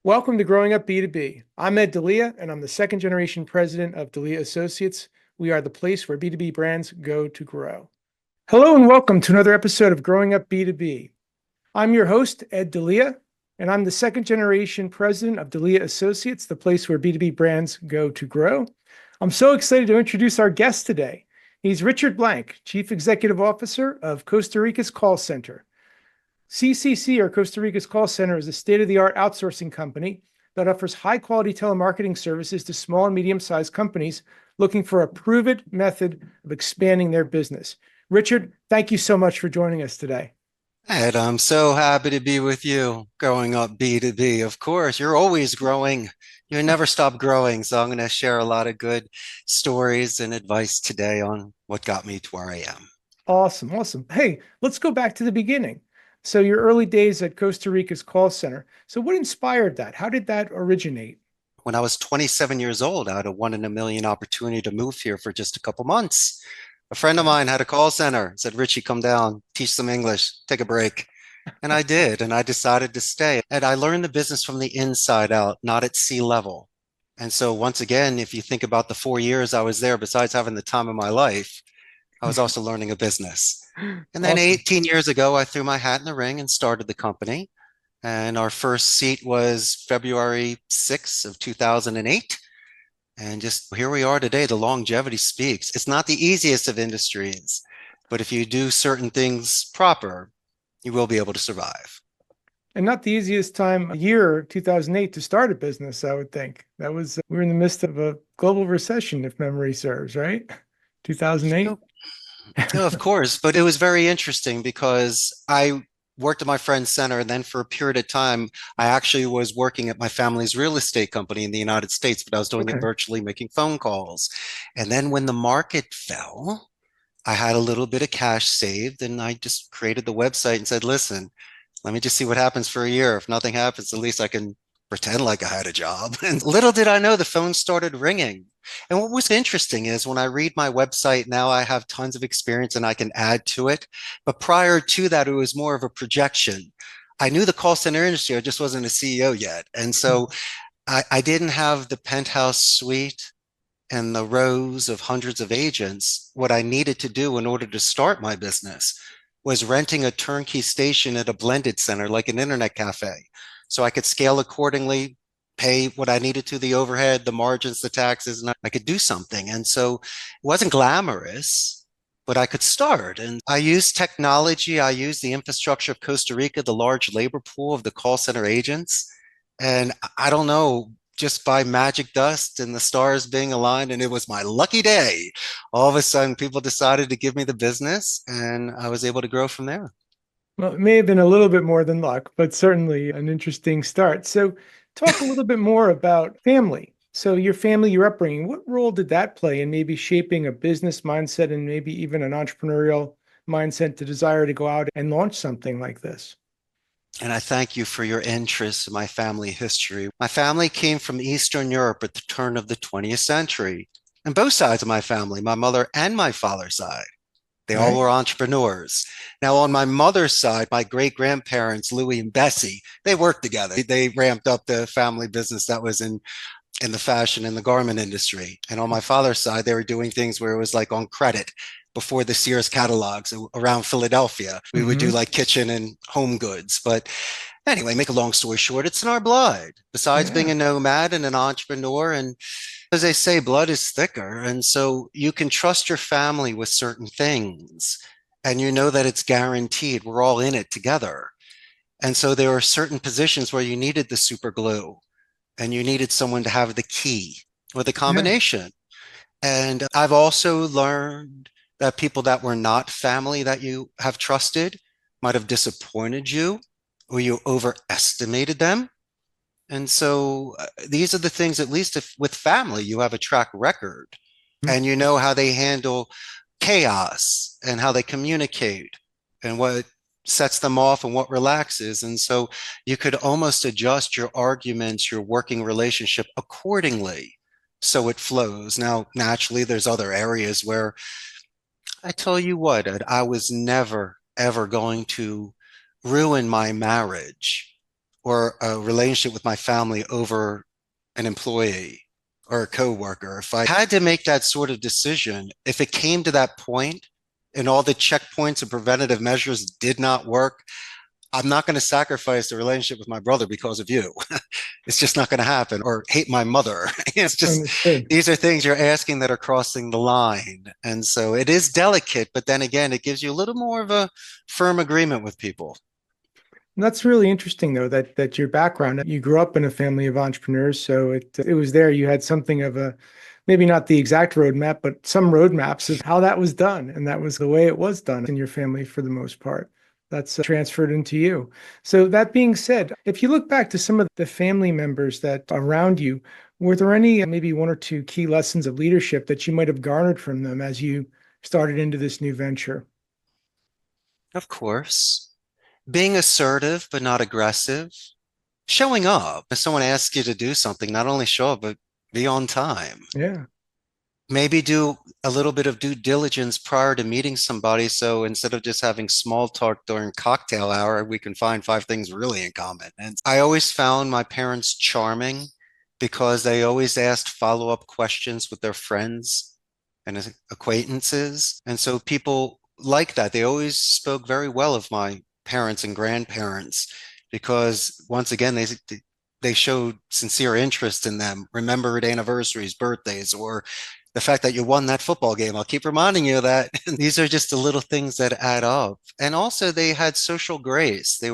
Welcome to Growing Up B2B. I'm Delia, and I'm the second generation president of Delia Associates. We are the place where B2B brands go to grow. Hello, and welcome to another episode of Growing Up B2B. I'm your host, Delia, and I'm the second generation president of Delia Associates, the place where B2B brands go to grow. I'm so excited to introduce our guest today. He's Richard Blank, Chief Executive Officer of Costa Rica's call center. CCC, or Costa Rica's call center, is a state-of-the-art outsourcing company that offers high-quality telemarketing services to small and medium-sized companies looking for a proven method of expanding their business. Richard, thank you so much for joining us today. Ed, I'm so happy to be with you, growing up B2B. Of course, you're always growing. You never stop growing. So I'm going to share a lot of good stories and advice today on what got me to where I am. Awesome, awesome. Hey, let's go back to the beginning. So your early days at Costa Rica's call center. So what inspired that? How did that originate? When I was 27 years old, I had a one in a million opportunity to move here for just a couple months. A friend of Okay. mine had a call center, said, Richie, come down, teach some English, take a break. And I did, and I decided to stay. And I learned the business from the inside out, not at sea level. And so, once again, if you think about the 4 years I was there, besides having the time of my life, I was also learning a business. And then Awesome. 18 years ago, I threw my hat in the ring and started the company. And our first seat was February 6th of 2008. And just here we are today. The longevity speaks. It's not the easiest of industries, but if you do certain things proper, you will be able to survive. And not the easiest time of year, 2008, to start a business, I would think. That was, we were in the midst of a global recession, if memory serves, right? 2008. No, no, of course, but it was very interesting because I worked at my friend's center, and then for a period of time, I actually was working at my family's real estate company in the United States, but I was doing it Okay. virtually, making phone calls. And then when the market fell, I had a little bit of cash saved, and I just created the website and said, listen, let me just see what happens for a year. If nothing happens, at least I can pretend like I had a job. And little did I know the phone started ringing. And what was interesting is when I read my website now, I have tons of experience and I can add to it. But prior to that, it was more of a projection. I knew the call center industry, I just wasn't a CEO yet. And so I didn't have the penthouse suite and the rows of hundreds of agents. What I needed to do in order to start my business was renting a turnkey station at a blended center, like an internet cafe. So I could scale accordingly, pay what I needed to, the overhead, the margins, the taxes, and I could do something. And so it wasn't glamorous, but I could start. And I used technology. I used the infrastructure of Costa Rica, the large labor pool of the call center agents. And I don't know, just by magic dust and the stars being aligned, and it was my lucky day. All of a sudden, people decided to give me the business, and I was able to grow from there. Well, it may have been a little bit more than luck, but certainly an interesting start. So, talk a little bit more about family. So, your family, your upbringing, what role did that play in maybe shaping a business mindset and maybe even an entrepreneurial mindset to desire to go out and launch something like this? And I thank you for your interest in my family history. My family came from Eastern Europe at the turn of the 20th century. And both sides of my family, my mother and my father's side, they all Right? were entrepreneurs. Now, on my mother's side, my great grandparents, Louis and Bessie, they worked together. They ramped up the family business that was in the fashion and the garment industry. And on my father's side, they were doing things where it was like on credit before the Sears catalogs around Philadelphia. We would do Hmm. like kitchen and home goods. But anyway, make a long story short, it's in our blood. Besides being Yeah. a nomad and an entrepreneur, and as they say, blood is thicker. And so you can trust your family with certain things. And you know that it's guaranteed. We're all in it together. And so there are certain positions where you needed the super glue and you needed someone to have the key or the Yeah. combination. And I've also learned that people that were not family that you have trusted might have disappointed you or you overestimated them. And so these are the things, at least if with family, you have a track record and you know how they handle chaos and how they communicate and what sets them off and what relaxes. And so you could almost adjust your arguments, your working relationship accordingly so it flows. Now, naturally, there's other areas where I tell you what, I was never, ever going to ruin my marriage or a relationship with my family over an employee or a coworker. If I had to make that sort of decision, if it came to that point and all the checkpoints and preventative measures did not work, I'm not going to sacrifice the relationship with my brother because of you. It's just not going to happen. Or hate my mother. It's just, Understood. these are things you're asking that are crossing the line. And so it is delicate, but then again, it gives you a little more of a firm agreement with people. And that's really interesting, though, that your background, you grew up in a family of entrepreneurs, so it was there. You had something of a, maybe not the exact roadmap, but some roadmaps of how that was done, and that was the way it was done in your family for the most part. That's transferred into you. So that being said, if you look back to some of the family members that around you, were there any maybe one or two key lessons of leadership that you might have garnered from them as you started into this new venture? Of course, being assertive, but not aggressive, showing up. If someone asks you to do something, not only show up, but be on time. Yeah. Maybe do a little bit of due diligence prior to meeting somebody. So instead of just having small talk during cocktail hour, we can find five things really in common. And I always found my parents charming because they always asked follow-up questions with their friends and acquaintances. And so people like that. They always spoke very well of my parents and grandparents because once again, they showed sincere interest in them, remembered anniversaries, birthdays, or the fact that you won that football game. I'll keep reminding you of that. These are just the little things that add up. And also, they had social grace. They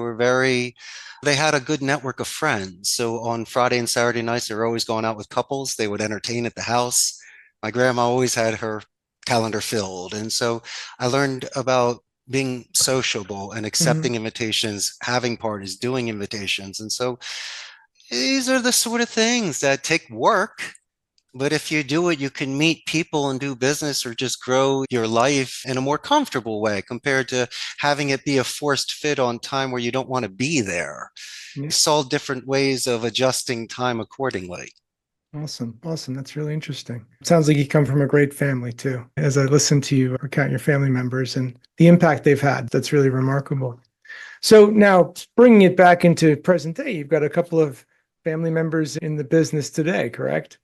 had a good network of friends. So on Friday and Saturday nights, they were always going out with couples. They would entertain at the house. My grandma always had her calendar filled. And so I learned about being sociable and Mhm. accepting invitations, having parties, doing invitations. And so these are the sort of things that take work, but if you do it, you can meet people and do business or just grow your life in a more comfortable way compared to having it be a forced fit on time where you don't want to be there. Yeah. It's all different ways of adjusting time accordingly. Awesome. Awesome. That's really interesting. Sounds like you come from a great family too. As I listen to you recount your family members and the impact they've had, that's really remarkable. So now bringing it back into present day, you've got a couple of family members in the business today, correct?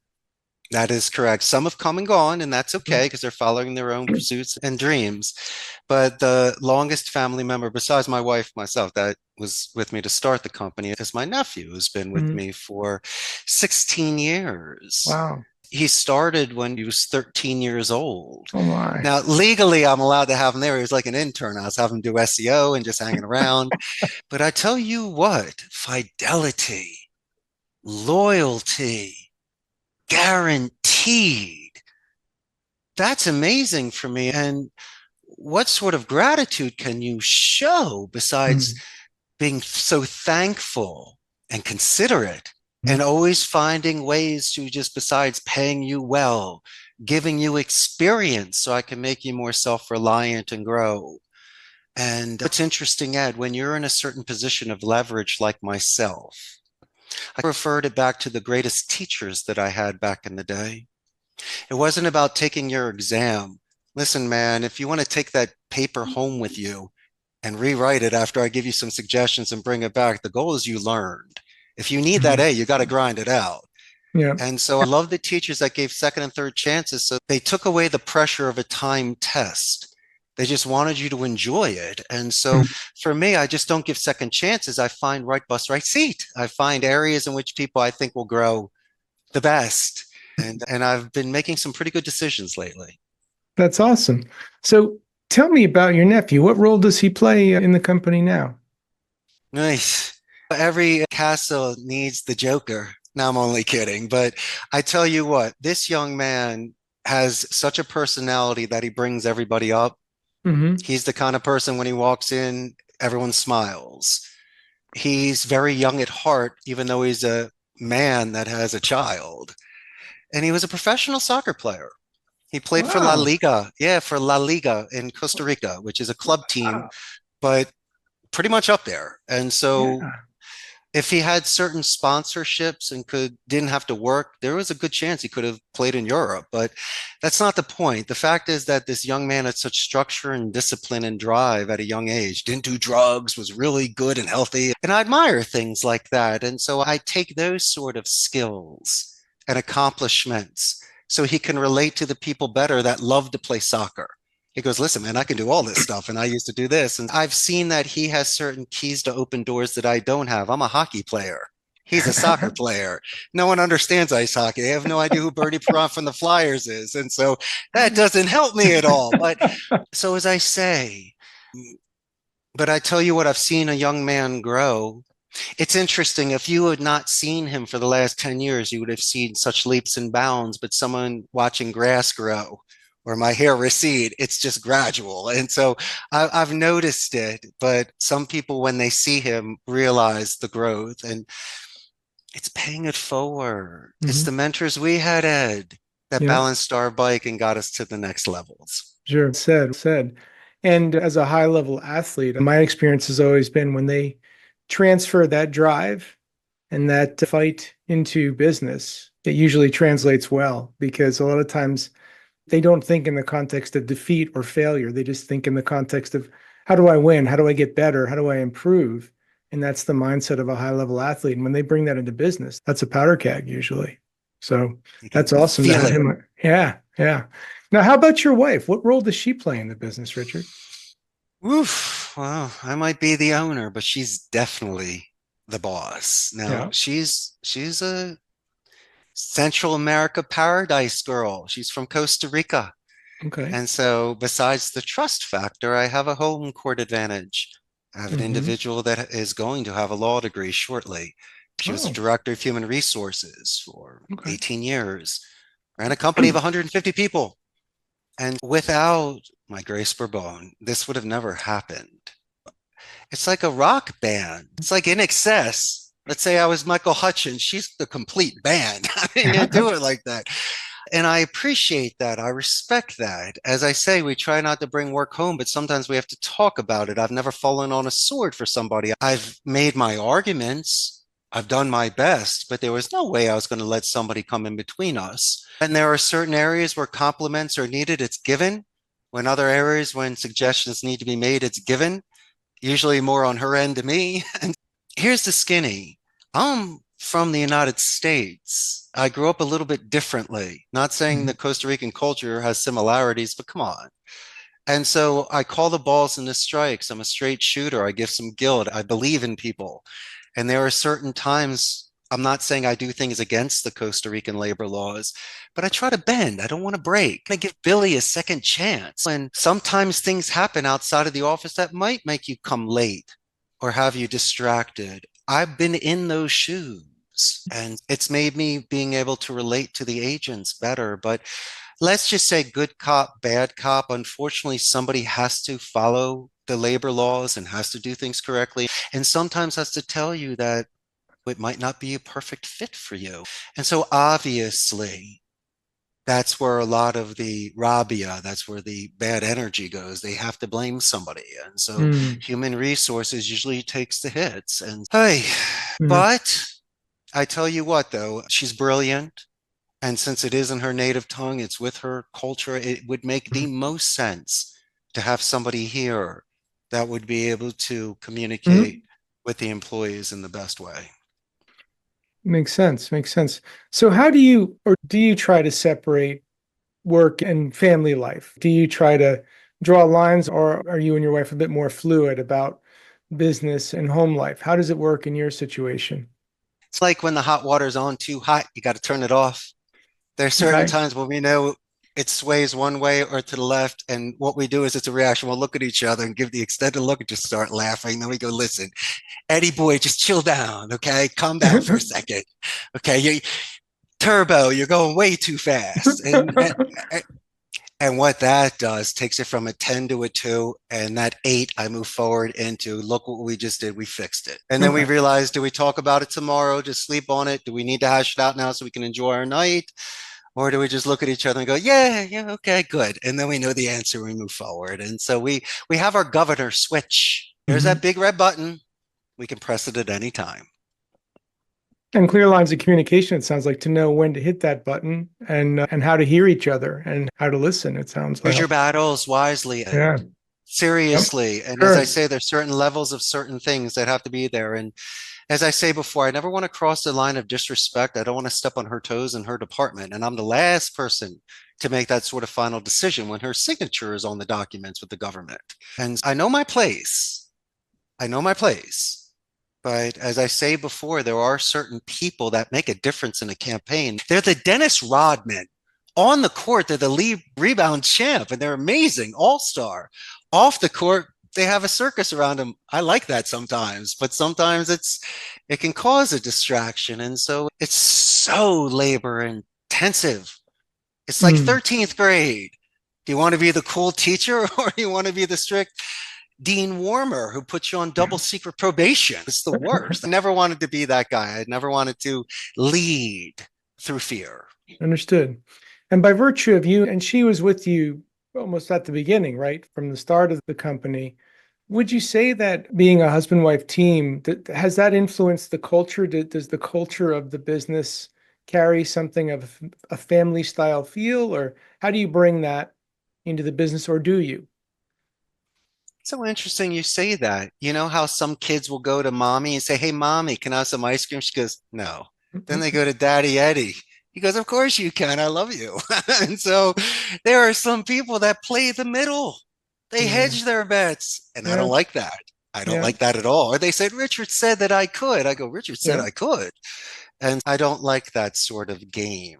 That is correct. Some have come and gone, and that's Mhm. okay because they're following their own pursuits and dreams. But the longest family member, besides my wife, myself, that was with me to start the company, is my nephew, who's been with Mhm. me for 16 years. Wow. He started when he was 13 years old. Oh my. Now, legally, I'm allowed to have him there. He was like an intern. I was having him do SEO and just hanging around. But I tell you what, fidelity, loyalty, guaranteed. That's amazing for me. And what sort of gratitude can you show besides Mhm. being so thankful and considerate and Mhm. always finding ways to just besides paying you well, giving you experience so I can make you more self-reliant and grow. And what's interesting, Ed, when you're in a certain position of leverage like myself, I referred it back to the greatest teachers that I had back in the day. It wasn't about taking your exam. Listen, man, if you want to take that paper home with you and rewrite it after I give you some suggestions and bring it back, the goal is you learned. If you need that Mhm. A, you got to grind it out. Yeah. And so I love the teachers that gave second and third chances. So they took away the pressure of a time test. They just wanted you to enjoy it. And so Mhm. for me, I just don't give second chances. I find right bus, right seat. I find areas in which people I think will grow the best. And I've been making some pretty good decisions lately. That's awesome. So tell me about your nephew. What role does he play in the company now? Nice. Every castle needs the Joker. Now I'm only kidding, but I tell you what, this young man has such a personality that he brings everybody up. Hmm. He's the kind of person when he walks in, everyone smiles. He's very young at heart, even though he's a man that has a child. And he was a professional soccer player. He played for La Wow. Liga. Yeah, for La Liga in Costa Rica, which is a club team, Wow. but pretty much up there. And so Yeah. If he had certain sponsorships and didn't have to work, there was a good chance he could have played in Europe. But that's not the point. The fact is that this young man had such structure and discipline and drive at a young age, didn't do drugs, was really good and healthy. And I admire things like that. And so I take those sort of skills and accomplishments so he can relate to the people better that love to play soccer. He goes, listen, man, I can do all this stuff. And I used to do this. And I've seen that he has certain keys to open doors that I don't have. I'm a hockey player. He's a soccer player. No one understands ice hockey. They have no idea who Bernie Perron from the Flyers is. And so that doesn't help me at all. But so as I say, but I tell you what, I've seen a young man grow. It's interesting. If you had not seen him for the last 10 years, you would have seen such leaps and bounds. But someone watching grass grow or my hair recede, it's just gradual. And so I've noticed it. But some people, when they see him, realize the growth. And it's paying it forward. It's Mhm. the mentors we had, Ed, that Yeah, balanced our bike and got us to the next levels. sure. Said. And as a high level athlete, my experience has always been when they transfer that drive and that fight into business, it usually translates well because a lot of times they don't think in the context of defeat or failure. They just think in the context of how do I win? How do I get better? How do I improve? And that's the mindset of a high level athlete. And when they bring that into business, that's a powder keg usually. So You can that's awesome to feel have it. him. Yeah. Yeah. Now, how about your wife? What role does she play in the business, Richard? Oof. Well, I might be the owner, but she's definitely the boss. Now, Yeah. she's a Central America paradise girl. She's from Costa Rica. Okay. And so, besides the trust factor, I have a home court advantage. I have an Hmm. individual that is going to have a law degree shortly. She was the Oh, director of human resources for okay. 18 years, ran a company of 150 people. And without my Grace Bourbon, this would have never happened. It's like a rock band. It's like In Excess. Let's say I was Michael Hutchins. She's the complete band. I mean, you do it like that. And I appreciate that. I respect that. As I say, we try not to bring work home, but sometimes we have to talk about it. I've never fallen on a sword for somebody. I've made my arguments. I've done my best, but there was no way I was going to let somebody come in between us. And there are certain areas where compliments are needed, it's given. When other areas, when suggestions need to be made, it's given, usually more on her end to me. And here's the skinny. I'm from the United States. I grew up a little bit differently. Not saying the Mhm. Costa Rican culture has similarities, but come on. And so I call the balls and the strikes. I'm a straight shooter. I give some guilt. I believe in people. And there are certain times, I'm not saying I do things against the Costa Rican labor laws, but I try to bend. I don't want to break. I give Billy a second chance. And sometimes things happen outside of the office that might make you come late or have you distracted. I've been in those shoes. And it's made me being able to relate to the agents better. But let's just say good cop, bad cop. Unfortunately, somebody has to follow the labor laws and has to do things correctly, and sometimes has to tell you that it might not be a perfect fit for you. And so obviously, that's where a lot of the rabia, that's where the bad energy goes. They have to blame somebody. And so Mm. human resources usually takes the hits. And hey, Mhm. but I tell you what, though, she's brilliant. And since it is in her native tongue, it's with her culture, it would make the Mhm. most sense to have somebody here that would be able to communicate Mhm. with the employees in the best way. Makes sense. Makes sense. So how do you or do you try to separate work and family life? Do you try to draw lines or are you and your wife a bit more fluid about business and home life? How does it work in your situation? It's like when the hot water's on too hot, you got to turn it off. There are certain Okay. times when we know it sways one way or to the left, and what we do is it's a reaction. We'll look at each other and give the extended look and just start laughing. Then we go, listen, Eddie boy, just chill down, okay? Calm down for a second. Okay, you turbo, you're going way too fast. And what that does takes it from a 10 to a 2, and that 8 I move forward into, look what we just did, we fixed it. And then we Okay. realize, do we talk about it tomorrow, just sleep on it? Do we need to hash it out now so we can enjoy our night? Or do we just look at each other and go, yeah, yeah, okay, good. And then we know the answer, we move forward. And so we have our governor switch. There's that Mhm. big red button. We can press it at any time. And clear lines of communication, it sounds like, to know when to hit that button and how to hear each other and how to listen, it sounds Choose like. your battles wisely, Ed. Yeah. Yep. Seriously. And as I Sure. say, there's certain levels of certain things that have to be there. And as I say before, I never want to cross the line of disrespect. I don't want to step on her toes in her department. And I'm the last person to make that sort of final decision when her signature is on the documents with the government. And I know my place. I know my place. But as I say before, there are certain people that make a difference in a campaign. They're the Dennis Rodman. On the court, they're the lead rebound champ, and they're amazing, all-star. Off the court, they have a circus around them. I like that sometimes, but sometimes it can cause a distraction. And so it's so labor intensive. It's like Mm. 13th grade. Do you want to be the cool teacher or do you want to be the strict Dean Warmer who puts you on double secret probation? It's the worst. I never wanted to be that guy. I never wanted to lead through fear. Understood. And by virtue of you, and she was with you almost at the beginning, right? From the start of the company. Would you say that being a husband-wife team, has that influenced the culture? Does the culture of the business carry something of a family style feel, or how do you bring that into the business, or do you? So interesting you say that. You know how some kids will go to mommy and say, "Hey, mommy, can I have some ice cream?" She goes, "No." Then they go to Daddy Eddie. He goes, "Of course you can. I love you." And so there are some people that play the middle. They Mm, hedge their bets. And I yeah, don't like that. I don't yeah, like that at all. Or they said, "Richard said that I could." I go, "Richard said yeah, I could." And I don't like that sort of game.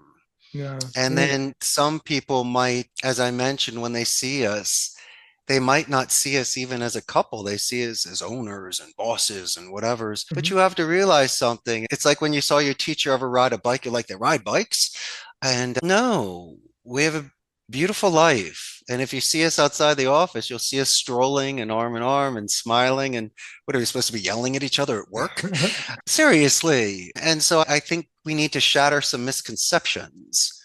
yeah, And yeah. then some people might, as I mentioned, when they see us, they might not see us even as a couple. They see us as owners and bosses and whatever's. But Mhm. you have to realize something. It's like when you saw your teacher ever ride a bike, you're like, they ride bikes? And no, we have a beautiful life. And if you see us outside the office, you'll see us strolling and arm and smiling. And what are we supposed to be yelling at each other at work? Seriously. And so I think we need to shatter some misconceptions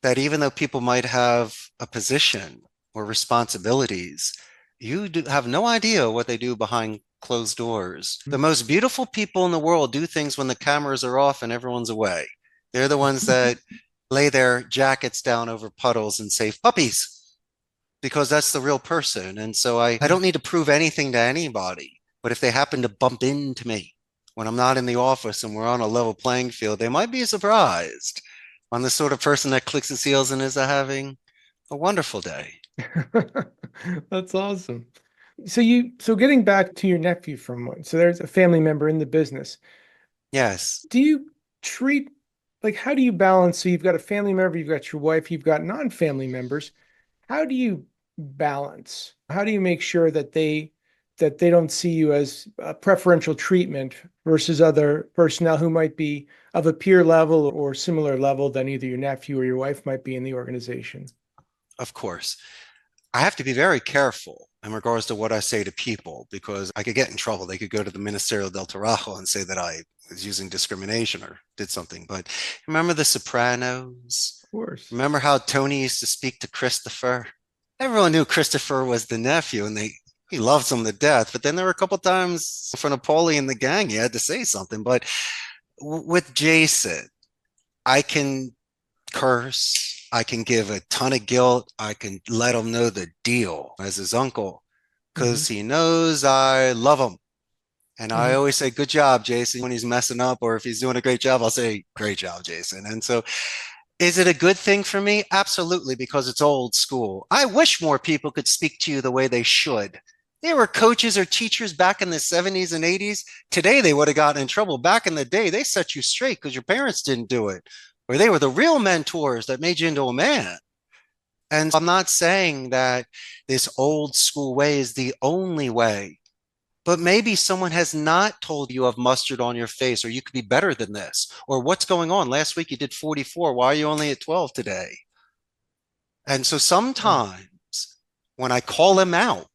that even though people might have a position or responsibilities, you have no idea what they do behind closed doors. The most beautiful people in the world do things when the cameras are off and everyone's away. They're the ones that lay their jackets down over puddles and say, "Puppies," because that's the real person. And so I don't need to prove anything to anybody. But if they happen to bump into me when I'm not in the office and we're on a level playing field, they might be surprised. I'm the sort of person that clicks his heels and is having a wonderful day. That's awesome. So getting back to your nephew from one, so there's a family member in the business. Yes, Do you treat, like, how do you balance? So you've got a family member, you've got your wife, you've got non-family members. How do you balance? How do you make sure that they don't see you as a preferential treatment versus other personnel who might be of a peer level or similar level than either your nephew or your wife might be in the organization? of course. I have to be very careful in regards to what I say to people because I could get in trouble. They could go to the Ministerial del Trabajo and say that I was using discrimination or did something. But remember The Sopranos? Of course. Remember how Tony used to speak to Christopher? Everyone knew Christopher was the nephew and he loves him to death. But then there were a couple times for Napoleon the gang, he had to say something. But with Jason, I can curse. I can give a ton of guilt. I can let him know the deal as his uncle Hmm. because he knows I love him. And I Hmm. always say, "Good job, Jason." When he's messing up or if he's doing a great job, I'll say, "Great job, Jason." And so is it a good thing for me? Absolutely, because it's old school. I wish more people could speak to you the way they should. There were coaches or teachers back in the 70s and 80s. Today, they would have gotten in trouble. Back in the day, they set you straight because your parents didn't do it, or they were the real mentors that made you into a man. And I'm not saying that this old school way is the only way, but maybe someone has not told you of mustard on your face, or you could be better than this, or what's going on? Last week you did 44. Why are you only at 12 today? And so Yeah. sometimes when I call them out,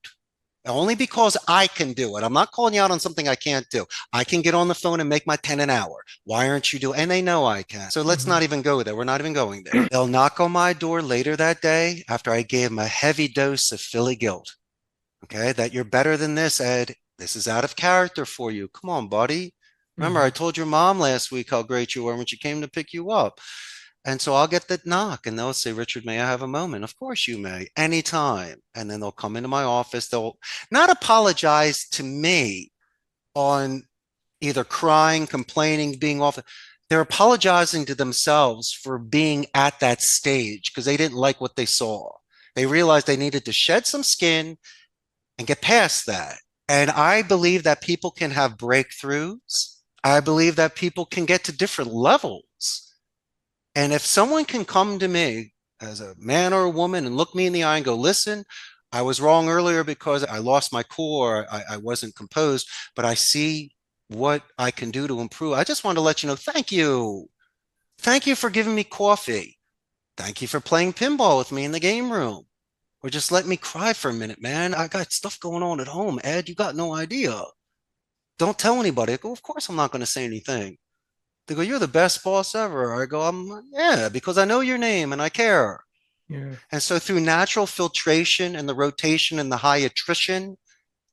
only because I can do it, I'm not calling you out on something I can't do. I can get on the phone and make my 10 an hour. Why aren't you doing? And they know I can. So let's Hmm. not even go there. We're not even going there. They'll knock on my door later that day after I gave them a heavy dose of Philly guilt. Okay, that you're better than this, Ed. This is out of character for you. Come on, buddy. Remember, I Hmm. told your mom last week how great you were when she came to pick you up. And so I'll get the knock and they'll say, Richard, may I have a moment? Of course you may, anytime. And then they'll come into my office. They'll not apologize to me on either crying, complaining, being off. They're apologizing to themselves for being at that stage because they didn't like what they saw. They realized they needed to shed some skin and get past that. And I believe that people can have breakthroughs. I believe that people can get to different levels. And if someone can come to me as a man or a woman and look me in the eye and go, listen, I was wrong earlier because I lost my cool or I wasn't composed, but I see what I can do to improve. I just want to let you know, thank you. Thank you for giving me coffee. Thank you for playing pinball with me in the game room. Or just let me cry for a minute, man. I got stuff going on at home, Ed. You got no idea. Don't tell anybody. I go, of course I'm not going to say anything. They go, you're the best boss ever. I go, yeah, because I know your name and I care. Yeah. And so through natural filtration and the rotation and the high attrition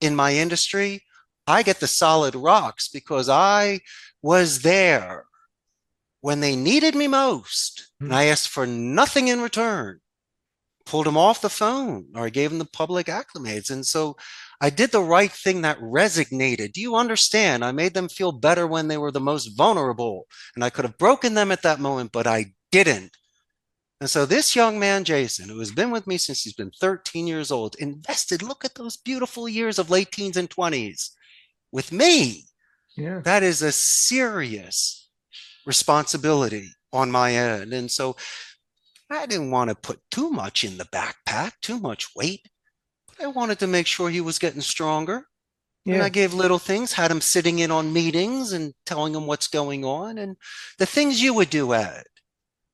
in my industry, I get the solid rocks because I was there when they needed me most. And Mhm. I asked for nothing in return, pulled them off the phone, or I gave them the public acclimates. And so I did the right thing that resonated. Do you understand? I made them feel better when they were the most vulnerable. And I could have broken them at that moment, but I didn't. And so this young man, Jason, who has been with me since he's been 13 years old, invested, look at those beautiful years of late teens and 20s with me. Yeah. That is a serious responsibility on my end. And so I didn't want to put too much in the backpack, too much weight, but I wanted to make sure he was getting stronger. And I Yeah. gave little things, had him sitting in on meetings and telling him what's going on and the things you would do, Ed,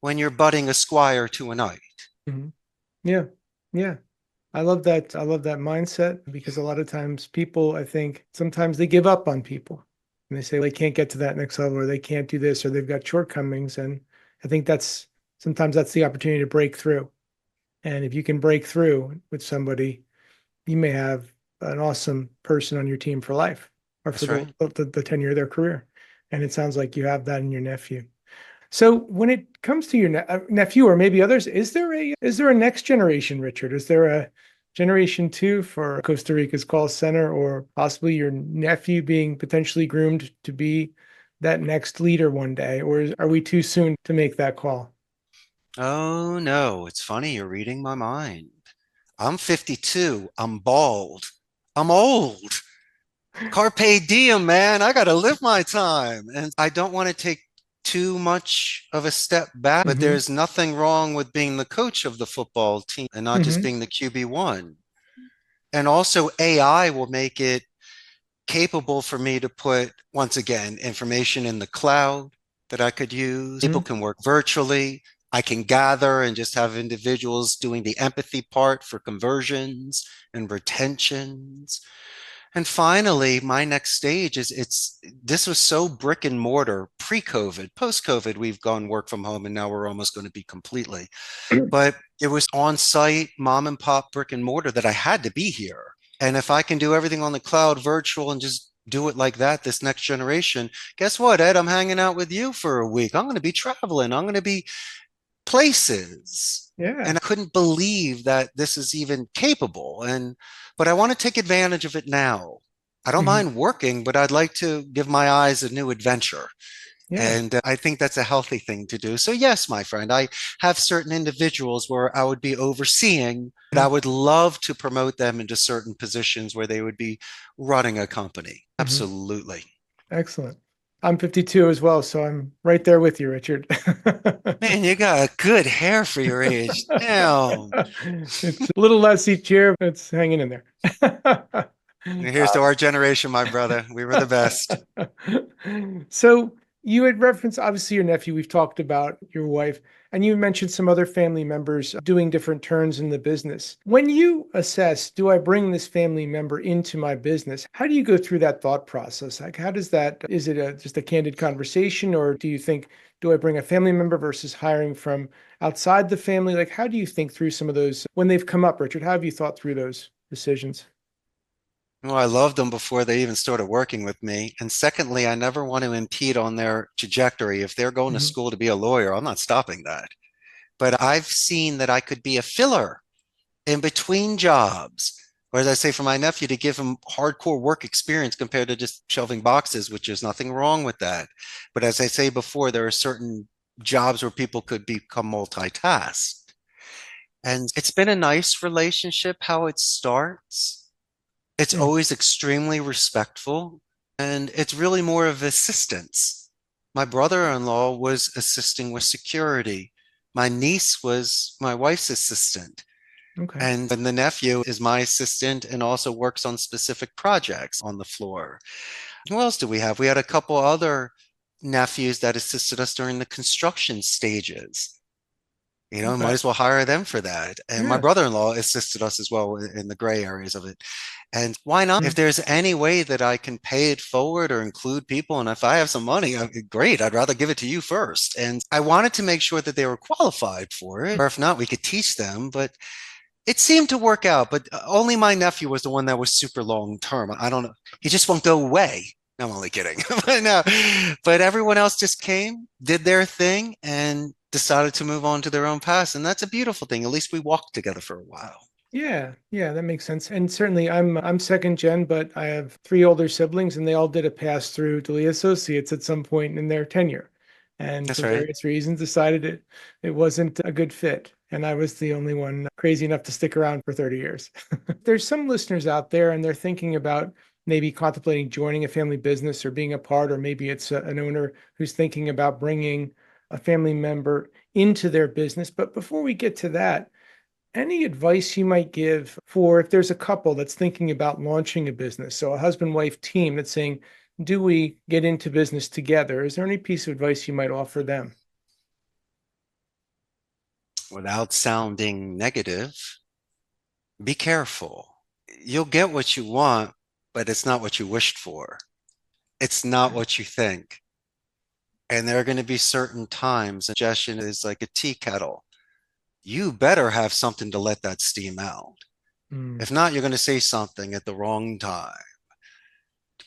when you're budding a squire to a knight. Mhm. Yeah. Yeah. I love that. I love that mindset because a lot of times people, I think sometimes they give up on people and they say they can't get to that next level or they can't do this or they've got shortcomings. And I think that's sometimes that's the opportunity to break through. And if you can break through with somebody, you may have an awesome person on your team for life or for That's right. the tenure of their career. And it sounds like you have that in your nephew. So when it comes to your nephew or maybe others, is there a next generation, Richard? Is there a generation two for Costa Rica's call center, or possibly your nephew being potentially groomed to be that next leader one day? Or are we too soon to make that call? Oh no, it's funny, you're reading my mind. I'm 52, I'm bald, I'm old. Carpe diem, man. I got to live my time. And I don't want to take too much of a step back, but Hmm. there's nothing wrong with being the coach of the football team and not just Hmm. being the QB1. And also, AI will make it capable for me to put, once again, information in the cloud that I could use. People Hmm. can work virtually. I can gather and just have individuals doing the empathy part for conversions and retentions. And finally, my next stage is it's this was so brick and mortar pre-COVID. Post-COVID, we've gone work from home and now we're almost going to be completely. But it was on-site mom and pop brick and mortar that I had to be here. And if I can do everything on the cloud virtual and just do it like that, this next generation, guess what, Ed? I'm hanging out with you for a week. I'm going to be traveling. I'm going to be places. And Yeah. I couldn't believe that this is even capable. But I want to take advantage of it now. I don't Hmm. mind working, but I'd like to give my eyes a new adventure. Yeah. And I think that's a healthy thing to do. So, yes, my friend, I have certain individuals where I would be overseeing, but I would love to promote them into certain positions where they would be running a company. Hmm. Absolutely. Excellent. I'm 52 as well, so I'm right there with you, Richard. Man, you got good hair for your age. Damn. It's a little less each year, but it's hanging in there. Here's to our generation, my brother. We were the best. So you had referenced obviously your nephew. We've talked about your wife, and you mentioned some other family members doing different turns in the business. When you assess, do I bring this family member into my business? How do you go through that thought process? Like, how does that, is it just a candid conversation, or do you think, do I bring a family member versus hiring from outside the family? Like, how do you think through some of those when they've come up, Richard? How have you thought through those decisions? Well, I loved them before they even started working with me. And secondly, I never want to impede on their trajectory. If they're going to Hmm. school to be a lawyer, I'm not stopping that. But I've seen that I could be a filler in between jobs. Or as I say for my nephew, to give him hardcore work experience compared to just shelving boxes, which is nothing wrong with that. But as I say before, there are certain jobs where people could become multitasked. And it's been a nice relationship how it starts. It's Mm. always extremely respectful, and it's really more of assistance. My brother-in-law was assisting with security. My niece was my wife's assistant. Okay. And then the nephew is my assistant and also works on specific projects on the floor. Who else do we have? We had a couple other nephews that assisted us during the construction stages. Might Okay. as well hire them for that. And my Yeah. brother-in-law assisted us as well in the gray areas of it. And why not? If Mm. there's any way that I can pay it forward or include people, and if I have some money, great, I'd rather give it to you first. And I wanted to make sure that they were qualified for it, or if not, we could teach them. But it seemed to work out, but only my nephew was the one that was super long term. I don't know. He just won't go away. No, I'm only kidding. But no, but everyone else just came, did their thing, and decided to move on to their own paths. And that's a beautiful thing. At least we walked together for a while. Yeah, yeah, that makes sense. And certainly I'm second gen, but I have three older siblings and they all did a pass through Delia Associates at some point in their tenure. And That's for right. various reasons decided it wasn't a good fit. And I was the only one crazy enough to stick around for 30 years. There's some listeners out there and they're thinking about maybe contemplating joining a family business or being a part, or maybe it's an owner who's thinking about bringing a family member into their business. But before we get to that, any advice you might give for if there's a couple that's thinking about launching a business? So a husband-wife team that's saying, do we get into business together? Is there any piece of advice you might offer them? Without sounding negative, be careful. You'll get what you want, but it's not what you wished for. It's not what you think. And there are going to be certain times, suggestion is like a tea kettle. You better have something to let that steam out. Mm. If not, you're going to say something at the wrong time.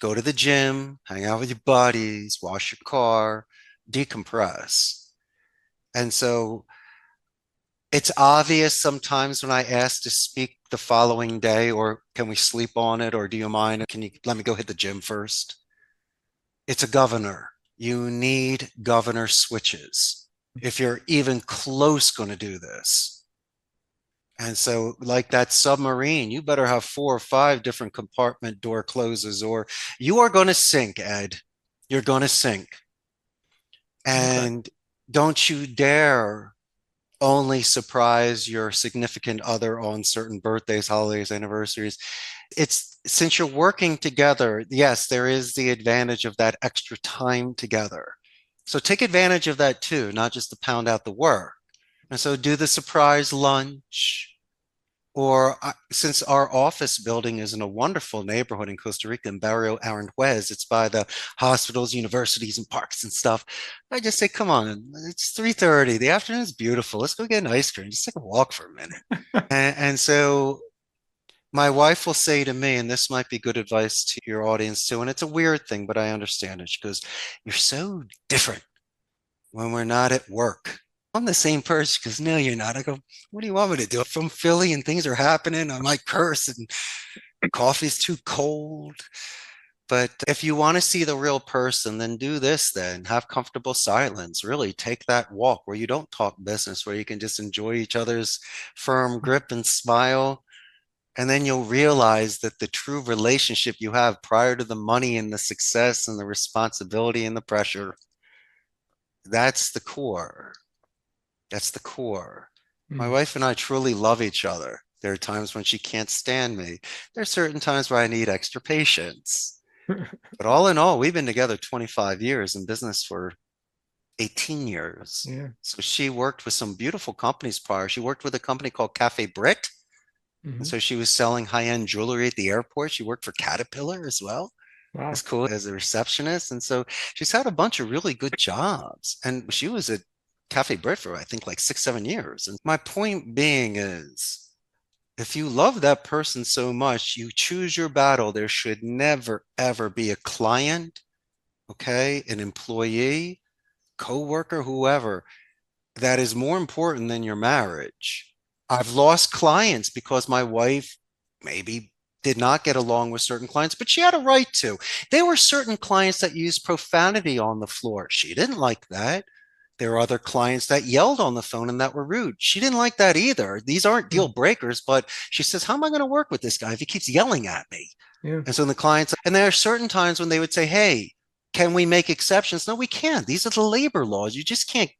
Go to the gym, hang out with your buddies, wash your car, decompress. And so it's obvious sometimes when I ask to speak the following day, or can we sleep on it, or do you mind? Can you let me go hit the gym first? It's a governor. You need governor switches if you're even close going to do this. And so, like that submarine, you better have four or five different compartment door closes, or you are going to sink, Ed. You're going to sink. Okay. And don't you dare only surprise your significant other on certain birthdays, holidays, anniversaries. It's since you're working together, yes, there is the advantage of that extra time together. So take advantage of that too, not just to pound out the work. And so do the surprise lunch. Or since our office building is in a wonderful neighborhood in Costa Rica in Barrio Aranjuez, it's by the hospitals, universities, and parks and stuff. I just say, come on, it's 3:30. The afternoon is beautiful. Let's go get an ice cream. Just take a walk for a minute. And so my wife will say to me, and this might be good advice to your audience too, and it's a weird thing, but I understand it. She goes, you're so different when we're not at work. I'm the same person. She goes, no, you're not. I go, what do you want me to do? If I'm Philly and things are happening, I might curse and coffee's too cold. But if you want to see the real person, then do this then. Have comfortable silence. Really take that walk where you don't talk business, where you can just enjoy each other's firm grip and smile. And then you'll realize that the true relationship you have prior to the money and the success and the responsibility and the pressure, that's the core. That's the core. My Mm. wife and I truly love each other. There are times when she can't stand me. There are certain times where I need extra patience. But all in all, we've been together 25 years in business for 18 years. Yeah. So she worked with some beautiful companies prior. She worked with a company called Cafe Brit. And Hmm. so she was selling high-end jewelry at the airport. She worked for Caterpillar as well. It's Wow. cool as a receptionist. And so she's had a bunch of really good jobs. And she was at Cafe Brit for, I think, like 6, 7 years. And my point being is If you love that person so much, you choose your battle. There should never, ever be a client, okay, an employee, coworker, whoever, that is more important than your marriage. I've lost clients because my wife maybe did not get along with certain clients, but she had a right to. There were certain clients that used profanity on the floor. She didn't like that. There were other clients that yelled on the phone and that were rude. She didn't like that either. These aren't deal Mm. breakers, but she says, how am I going to work with this guy if he keeps yelling at me? Yeah. And so the clients, and there are certain times when they would say, hey, can we make exceptions? No, we can't. These are the labor laws. You just can't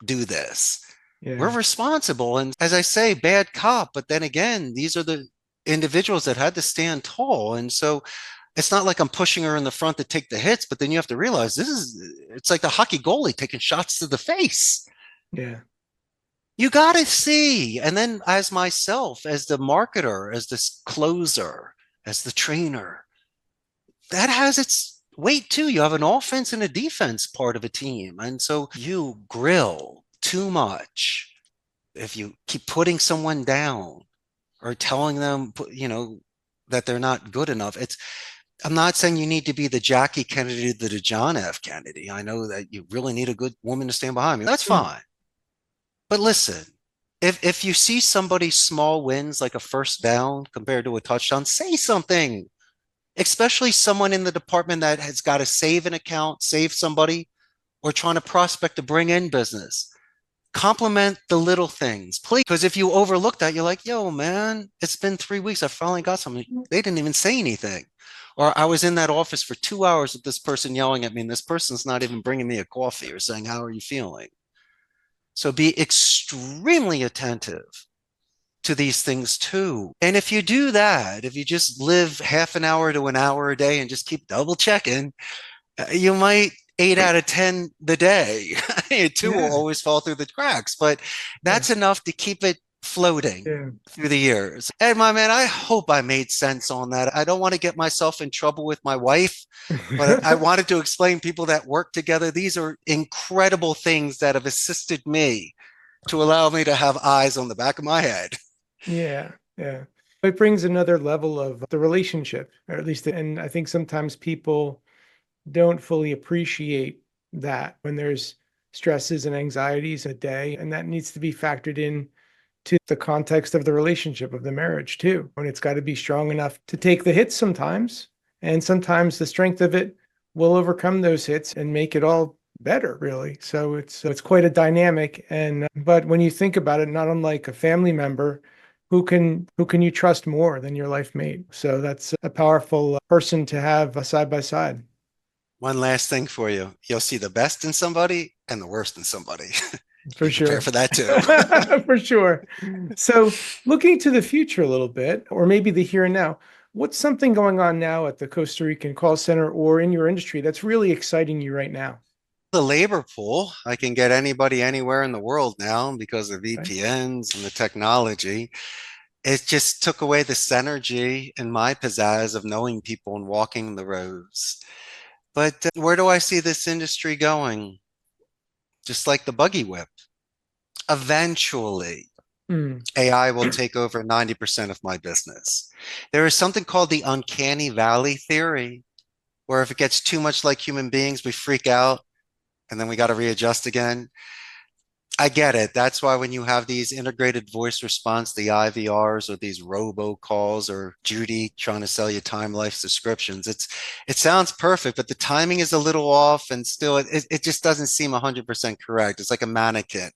do this. We're Yeah. responsible. And as I say, bad cop. But then again, these are the individuals that had to stand tall. And so it's not like I'm pushing her in the front to take the hits, but then you have to realize it's like the hockey goalie taking shots to the face. Yeah. You got to see. And then as myself, as the marketer, as this closer, as the trainer, that has its weight too. You have an offense and a defense part of a team. And so you grill too much. If you keep putting someone down or telling them, that they're not good enough, I'm not saying you need to be the Jackie Kennedy to the John F. Kennedy. I know that you really need a good woman to stand behind me. That's Mm. fine. But listen, if you see somebody's small wins like a first down compared to a touchdown, say something, especially someone in the department that has got to save an account, save somebody, or trying to prospect to bring in business. Compliment the little things, please. Because if you overlook that, you're like, yo, man, it's been 3 weeks. I finally got something. They didn't even say anything. Or I was in that office for 2 hours with this person yelling at me, and this person's not even bringing me a coffee or saying, how are you feeling? So be extremely attentive to these things too. And if you do that, if you just live half an hour to an hour a day and just keep double checking, you might 8 out of 10 the day. Two will Yeah. always fall through the cracks, but Yeah. that's enough to keep it floating Yeah. through the years. And my man, I hope I made sense on that. I don't want to get myself in trouble with my wife, but I wanted to explain people that work together. These are incredible things that have assisted me to allow me to have eyes on the back of my head. Yeah. Yeah. It brings another level of the relationship, or at least, and I think sometimes people don't fully appreciate that when there's stresses and anxieties a day, and that needs to be factored in to the context of the relationship of the marriage too. And it's got to be strong enough to take the hits sometimes, and sometimes the strength of it will overcome those hits and make it all better, really. So it's quite a dynamic. And but when you think about it, not unlike a family member, who can you trust more than your life mate? So that's a powerful person to have side by side. One last thing for you. You'll see the best in somebody and the worst in somebody. For Be prepared sure. for that too. For sure. So, looking to the future a little bit, or maybe the here and now, what's something going on now at the Costa Rican call center or in your industry that's really exciting you right now? The labor pool, I can get anybody anywhere in the world now because of Right? VPNs and the technology. It just took away the synergy and my pizzazz of knowing people and walking the roads. But where do I see this industry going? Just like the buggy whip. Eventually, Mm, AI will take over 90% of my business. There is something called the uncanny valley theory, where if it gets too much like human beings, we freak out and then we got to readjust again. I get it. That's why when you have these integrated voice response, the IVRs or these robocalls or Judy trying to sell you time life subscriptions, it sounds perfect, but the timing is a little off and still it just doesn't seem 100% correct. It's like a mannequin,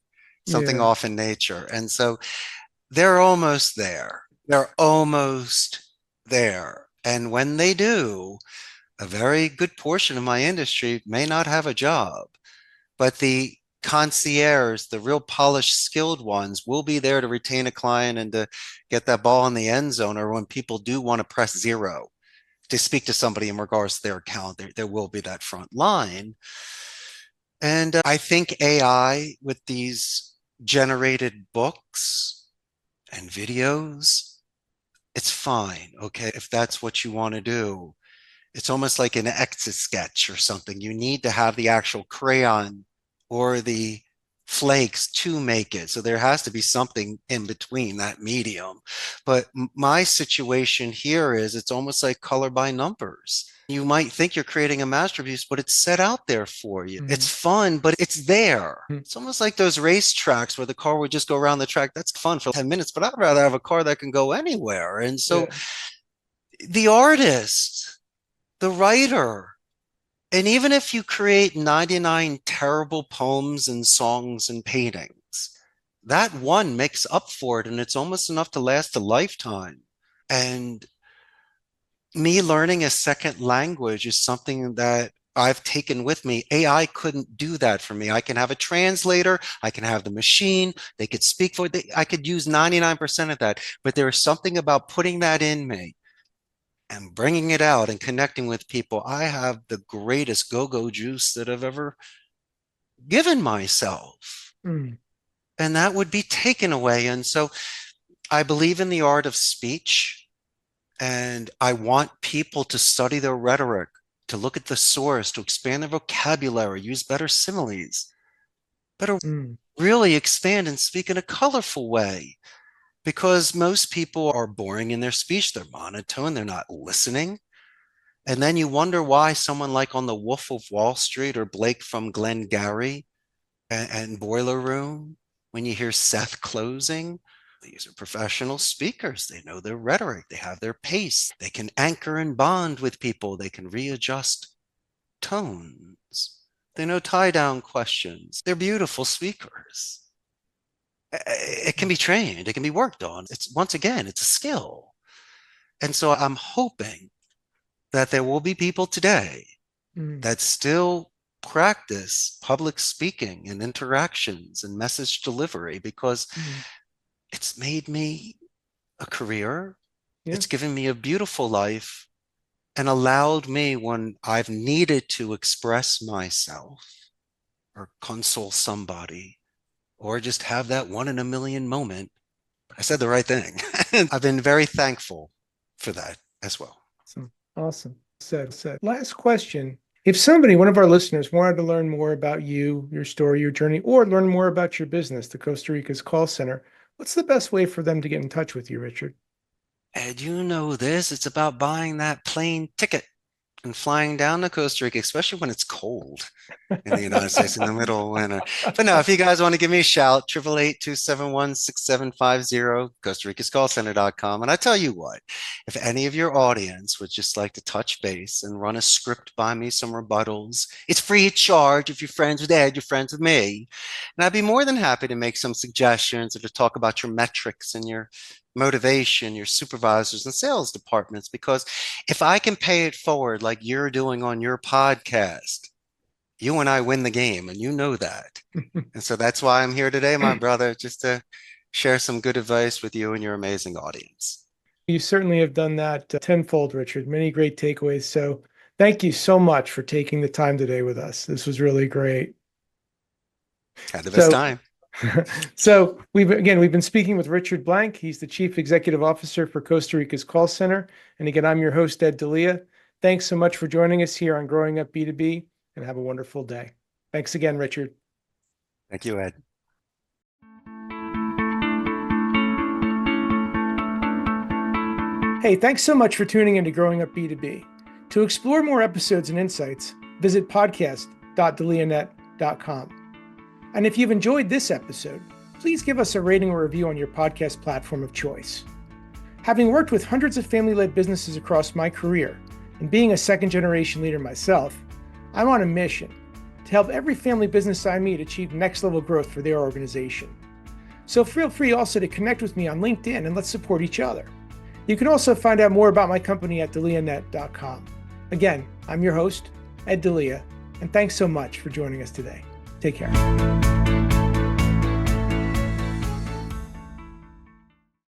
something yeah. off in nature. And so they're almost there. They're almost there. And when they do, a very good portion of my industry may not have a job, but the concierge, the real polished, skilled ones will be there to retain a client and to get that ball in the end zone. Or when people do want to press zero to speak to somebody in regards to their account, there will be that front line. And I think AI with these generated books and videos, it's fine. Okay. If that's what you want to do, it's almost like an etch a sketch or something. You need to have the actual crayon or the flakes to make it. So there has to be something in between that medium. But my situation here is it's almost like color by numbers. You might think you're creating a masterpiece, but it's set out there for you. It's fun, but it's there. It's almost like those race tracks where the car would just go around the track. That's fun for 10 minutes, but I'd rather have a car that can go anywhere. And so the artist, the writer, and even if you create 99 terrible poems and songs and paintings, that one makes up for it, and it's almost enough to last a lifetime. And me learning a second language is something that I've taken with me. AI couldn't do that for me. I can have a translator, I can have the machine, they could speak for it. I could use 99% of that, but there is something about putting that in me and bringing it out and connecting with people. I have the greatest go-go juice that I've ever given myself. And that would be taken away. And so I believe in the art of speech, and I want people to study their rhetoric, to look at the source, to expand their vocabulary, use better similes, but to really expand and speak in a colorful way. Because most people are boring in their speech, they're monotone, they're not listening. And then you wonder why someone like on The Wolf of Wall Street or Blake from Glengarry and Boiler Room, when you hear Seth closing, these are professional speakers. They know their rhetoric, they have their pace, they can anchor and bond with people, they can readjust tones, they know tie-down questions. They're beautiful speakers. It can be trained, it can be worked on. It's, once again, it's a skill. And so I'm hoping that there will be people today that still practice public speaking and interactions and message delivery, because it's made me a career. It's given me a beautiful life and allowed me, when I've needed to express myself or console somebody, or just have that one in a million moment, I said the right thing. I've been very thankful for that as well. Awesome. Said. Last question. If somebody, one of our listeners, wanted to learn more about you, your story, your journey, or learn more about your business, the Costa Rica's call center, what's the best way for them to get in touch with you, Richard? And you know this, it's about buying that plane ticket and flying down to Costa Rica, especially when it's cold in the United States in the middle of winter. But no, if you guys want to give me a shout, 888-271-6750, Costa Rica's callcenter.com. And I tell you what, if any of your audience would just like to touch base and run a script by me, some rebuttals, it's free of charge. If you're friends with Ed, you're friends with me. And I'd be more than happy to make some suggestions or to talk about your metrics and your motivation, your supervisors and sales departments, because if I can pay it forward like you're doing on your podcast, you and I win the game, and you know that. And so that's why I'm here today, my brother, just to share some good advice with you and your amazing audience. You certainly have done that tenfold, Richard. Many great takeaways. So thank you so much for taking the time today with us. This was really great. Had the best time. So we've been speaking with Richard Blank. He's the Chief Executive Officer for Costa Rica's call center. And again, I'm your host, Ed Delia. Thanks so much for joining us here on Growing Up B2B, and have a wonderful day. Thanks again, Richard. Thank you, Ed. Hey, thanks so much for tuning into Growing Up B2B. To explore more episodes and insights, visit podcast.delianet.com. And if you've enjoyed this episode, please give us a rating or review on your podcast platform of choice. Having worked with hundreds of family-led businesses across my career, and being a second-generation leader myself, I'm on a mission to help every family business I meet achieve next-level growth for their organization. So feel free also to connect with me on LinkedIn, and let's support each other. You can also find out more about my company at delianet.com. Again, I'm your host, Ed Delia, and thanks so much for joining us today. Take care.